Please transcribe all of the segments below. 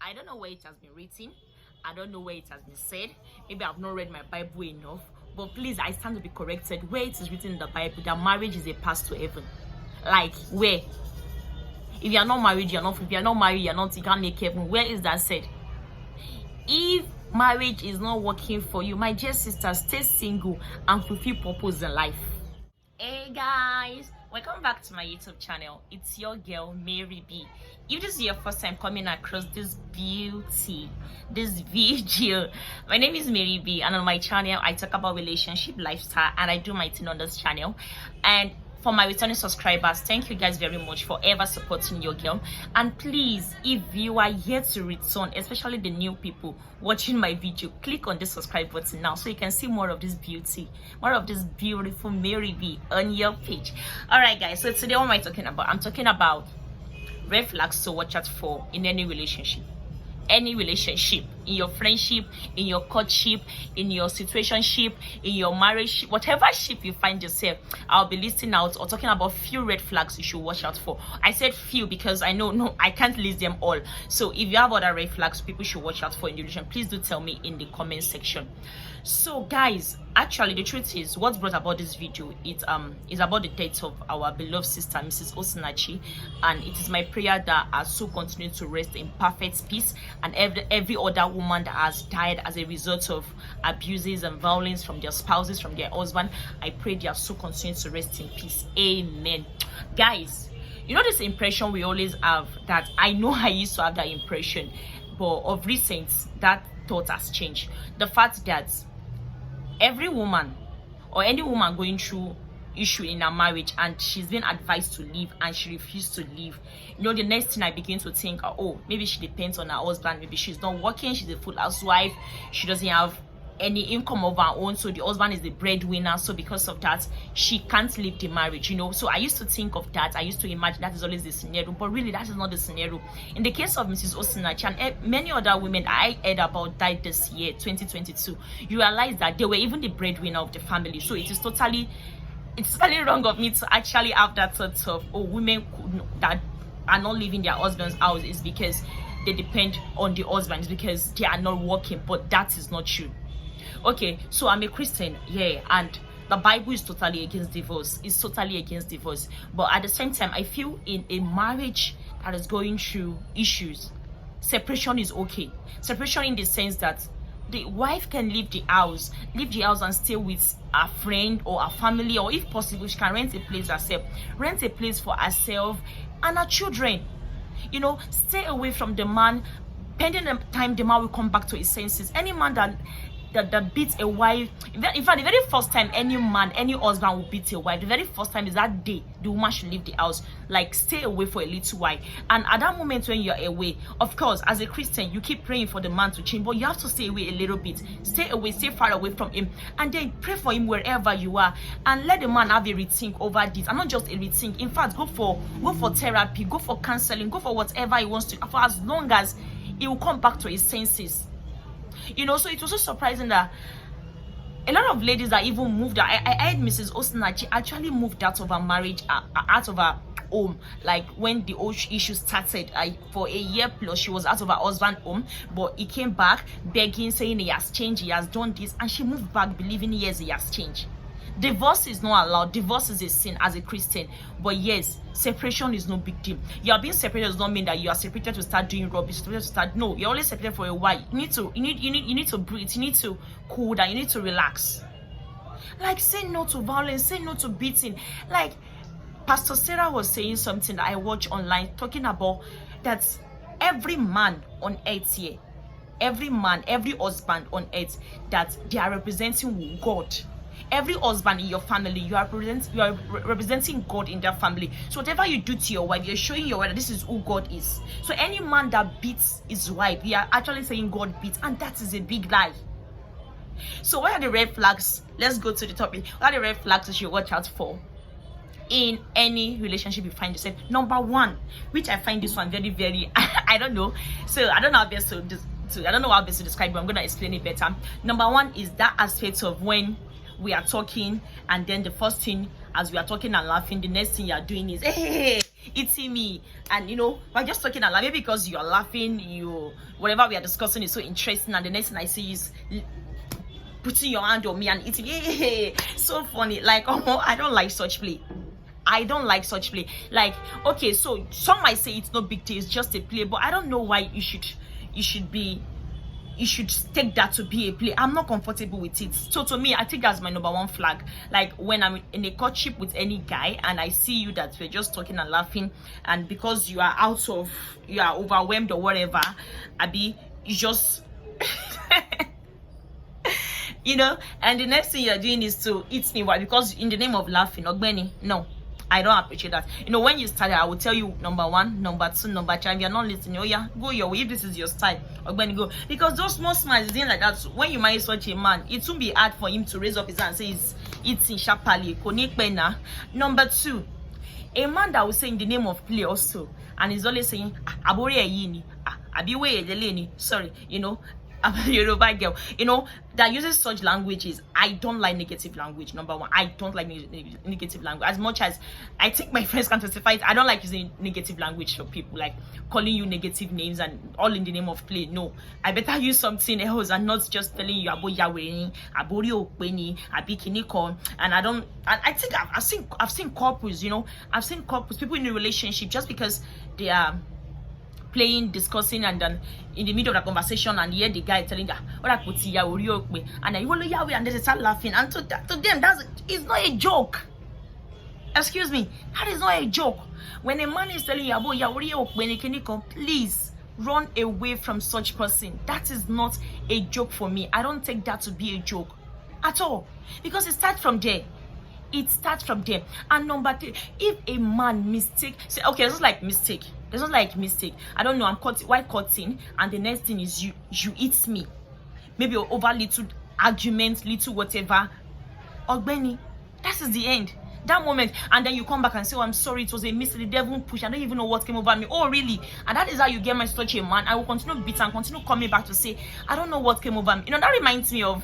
I don't know where it has been written. I don't know where it has been said. Maybe I've not read my Bible enough. But please, I stand to be corrected. Where it is written in the Bible that marriage is a path to heaven. Like, where? If you are not married, you're not. If you are not married, you can't make heaven. Where is that said? If marriage is not working for you, my dear sister, stay single and fulfill purpose in life. Hey guys, welcome back to my YouTube channel. It's your girl Mary B. If this is your first time coming across this beauty, this video, my name is Mary B, and on my channel I talk about relationship, lifestyle, and I do my thing on this channel. And for my returning subscribers, thank you guys very much for ever supporting your girl. And please, if you are yet to return, especially the new people watching my video, click on the subscribe button now so you can see more of this beauty, more of this beautiful Mary B on your page. All right guys, so today what am I talking about? I'm talking about red flags to watch out for in any relationship. Any relationship, in your friendship, in your courtship, in your situationship, in your marriage, whatever ship you find yourself, I'll be listing out or talking about few red flags you should watch out for. I said few because I know I can't list them all. So if you have other red flags people should watch out for in the relationship, please do tell me in the comment section. So guys, actually the truth is what brought about this video is about the death of our beloved sister Mrs. Osinachi, and it is my prayer that our soul continue to rest in perfect peace, and every other woman that has died as a result of abuses and violence from their spouses, from their husband, I pray their soul continue to rest in peace. Amen. Guys, you know this impression we always have, that I know I used to have that impression, but of recent that thought has changed. The fact that every woman or any woman going through issue in her marriage and she's been advised to leave and she refused to leave, you know, the next thing I begin to think, oh, maybe she depends on her husband, maybe she's not working, she's a full housewife, she doesn't have any income of her own, so the husband is the breadwinner, so because of that she can't leave the marriage, you know. So I used to think of that, I used to imagine that is always the scenario, but really that is not the scenario. In the case of Mrs. Osinachi and many other women I heard about died this year 2022, you realize that they were even the breadwinner of the family. So it's totally wrong of me to actually have that thought of, oh, women that are not leaving their husband's house is because they depend on the husbands, because they are not working. But that is not true. Okay, so I'm a Christian, yeah, and the Bible is totally against divorce. It's totally against divorce. But at the same time, I feel in a marriage that is going through issues, separation is okay. Separation in the sense that the wife can leave the house and stay with a friend or a family, or if possible, she can rent a place herself, rent a place for herself and her children. You know, stay away from the man. Pending the time the man will come back to his senses. Any man that beats a wife, in fact, the very first time any man, any husband will beat a wife, the very first time is that day the woman should leave the house. Like, stay away for a little while. And at that moment when you're away, of course, as a Christian, you keep praying for the man to change, but you have to stay away a little bit. Stay away, stay far away from him, and then pray for him wherever you are, and let the man have a rethink over this. And not just a rethink, in fact, go for therapy, go for counseling, go for whatever he wants to, for as long as he will come back to his senses. You know, so it was so surprising that a lot of ladies that even moved out. I heard Mrs. Osinachi actually moved out of her marriage, out of her home. Like when the whole issue started, for a year plus she was out of her husband's home, but he came back begging, saying he has changed, he has done this, and she moved back believing yes, he has changed. Divorce is not allowed. Divorce is a sin as a Christian. But yes, separation is no big deal. You are being separated does not mean that you are separated to start doing rubbish. No, you're only separated for a while. You need to breathe. You need to cool down. You need to relax. Like, say no to violence. Say no to beating. Like Pastor Sarah was saying something that I watched online, talking about that every man on earth here, every man, every husband on earth, that they are representing God. Every husband in your family, you are representing God in their family. So whatever you do to your wife, you're showing your wife that this is who God is. So any man that beats his wife, you are actually saying God beats, and that is a big lie. So what are the red flags? Let's go to the topic. What are the red flags you should watch out for in any relationship you find yourself? Number one, which I find this one very, very I don't know. So I don't know how best to describe it, but I'm gonna explain it better. Number one is that aspect of when we are talking and then the first thing as we are talking and laughing, the next thing you are doing is hey, eating me. And we're just talking and laughing because you are laughing, whatever we are discussing is so interesting, and the next thing I see is putting your hand on me and eating. Hey, so funny. Like, I don't like such play. I don't like such play. Like, okay, so some might say it's no big deal, it's just a play, but I don't know why you should take that to be a play. I'm not comfortable with it. So to me, I think that's my number one flag. Like, when I'm in a courtship with any guy and I see you that we're just talking and laughing, and because you are overwhelmed or whatever, Abby, you just and the next thing you're doing is to eat me. Why? Because in the name of laughing, Ogbeni, no, I don't appreciate that. When you started, I will tell you number 1, number 2, number 3. If you're not listening, oh yeah, go your way. If this is your style, Ogbeni, go. Because those small smiles, things like that, when you marry such a man, it won't be hard for him to raise up his hand and say he's eating sharply. Number 2, a man that will say in the name of play also, and he's always saying, Abore yini, Abiwe deleni, sorry, I'm a Yoruba girl, that uses such languages. I don't like negative language. Number 1, I don't like negative language. As much as I think my friends can testify it, I don't like using negative language for people, like calling you negative names and all in the name of play. No, I better use something else and not just telling you about Yahweh, Abori Okweni, Abikiniko. And I think I've seen couples, I've seen couples, people in a relationship, just because they are playing, discussing, and then in the middle of the conversation, and hear the guy telling that, and then you will Yahweh, and they start laughing. And to them, it's not a joke. Excuse me, that is not a joke. When a man is telling you about Yahweh, please run away from such person. That is not a joke for me. I don't take that to be a joke at all, because it starts from there. It starts from there. And number 3, if a man say, okay, it's not like mistake. It's not like mistake. I don't know. I'm cutting, and the next thing is you eat me. Maybe over little argument, little whatever. Ogbeni, that is the end. That moment, and then you come back and say, oh, I'm sorry, it was a mistake, the devil push, I don't even know what came over me. Oh, really? And that is how you get my such a man. I will continue beating and continue coming back to say, I don't know what came over me. That reminds me of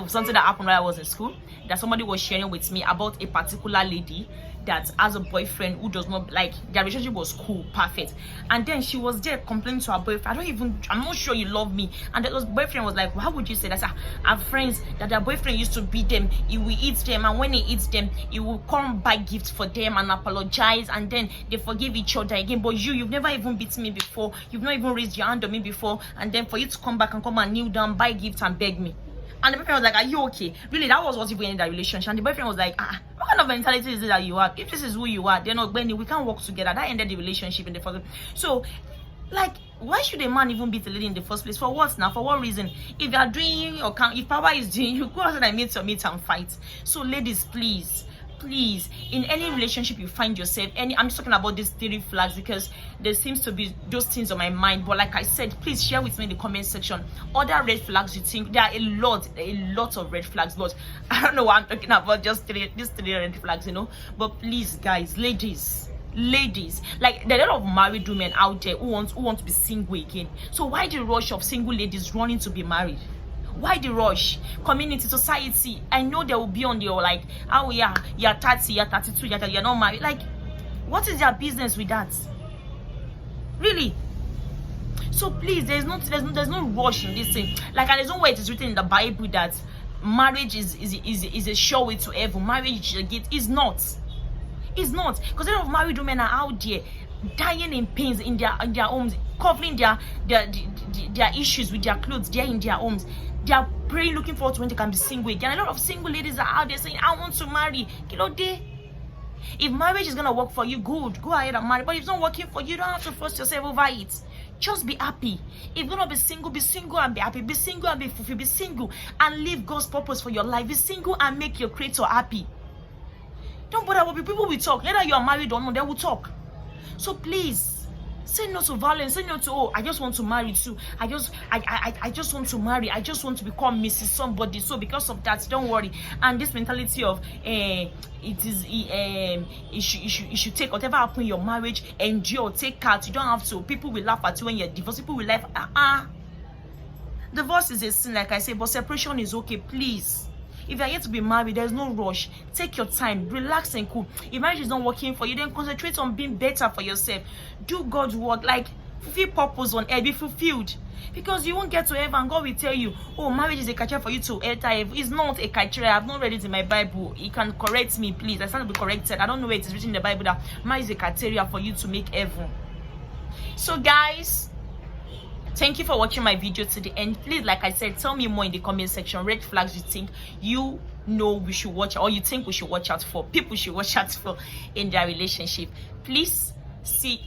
something that happened while I was in school. That somebody was sharing with me about a particular lady that has a boyfriend who does not, like, their relationship was cool, perfect, and then she was there complaining to her boyfriend, I'm not sure you love me. And the boyfriend was like, well, how would you say that? Our friends, that their boyfriend used to beat them, he will eat them, and when he eats them, he will come buy gifts for them and apologize, and then they forgive each other again. But you've never even beaten me before, you've not even raised your hand on me before, and then for you to come back and kneel down, buy gifts and beg me. And the boyfriend was like, are you okay? Really, that was what even in that relationship. And the boyfriend was like, what kind of mentality is it that you have? If this is who you are, then Benny, we can't work together. That ended the relationship in the first place. So, like, why should a man even beat a lady in the first place? For what now? For what reason? If you are doing if power is doing, you go outside and meet and fight. So, ladies, please, in any relationship you find yourself, I'm just talking about these 3 flags because there seems to be those things on my mind. But like I said, please share with me in the comment section other red flags you think. There are a lot of red flags, but I don't know what I'm talking about, just these 3 red flags, But please, guys, ladies, like, there are a lot of married women out there who want to be single again. So why the rush of single ladies running to be married? Why the rush? Community, society, I know they will be on your, like, oh yeah, you're 30, you're 32, you're not married. Like, what is their business with that? Really? So please, there's no rush in this thing. Like, and there's no way it is written in the Bible that marriage is a sure way to heaven. Marriage is not. It's not. Because a lot of married women are out there dying in pains in their homes, covering their issues with their clothes. They're in their homes. They are praying, looking forward to when they can be single again. A lot of single ladies are out there saying, I want to marry. If marriage is gonna work for you, good, go ahead and marry. But if it's not working for you, you don't have to force yourself over it. Just be happy. If you're gonna be single and be happy. Be single and be fulfilled. Be single and live God's purpose for your life. Be single and make your creator happy. Don't bother what people will talk. Whether you are married or not, they will talk. So please, say no to violence. Say no to, I just want to marry too. I just want to marry. I just want to become Mrs. Somebody. So because of that, don't worry. And this mentality of you should take whatever happen in your marriage, endure, take out. You don't have to. People will laugh at you when you're divorced. People will laugh. Divorce is a sin, like I say, but separation is okay. Please. If you are yet to be married, there's no rush. Take your time, relax and cool. If marriage is not working for you, then concentrate on being better for yourself. Do God's work, like fulfill purpose on earth, be fulfilled. Because you won't get to heaven and God will tell you, oh, marriage is a criteria for you to enter heaven. It's not a criteria. I've not read it in my Bible. You can correct me, please. I stand to be corrected. I don't know where it is written in the Bible that marriage is a criteria for you to make heaven. So guys, thank you for watching my video to the end. Please, like I said, tell me more in the comment section. Red flags you think we should watch, or you think we should watch out for, people should watch out for in their relationship. Please see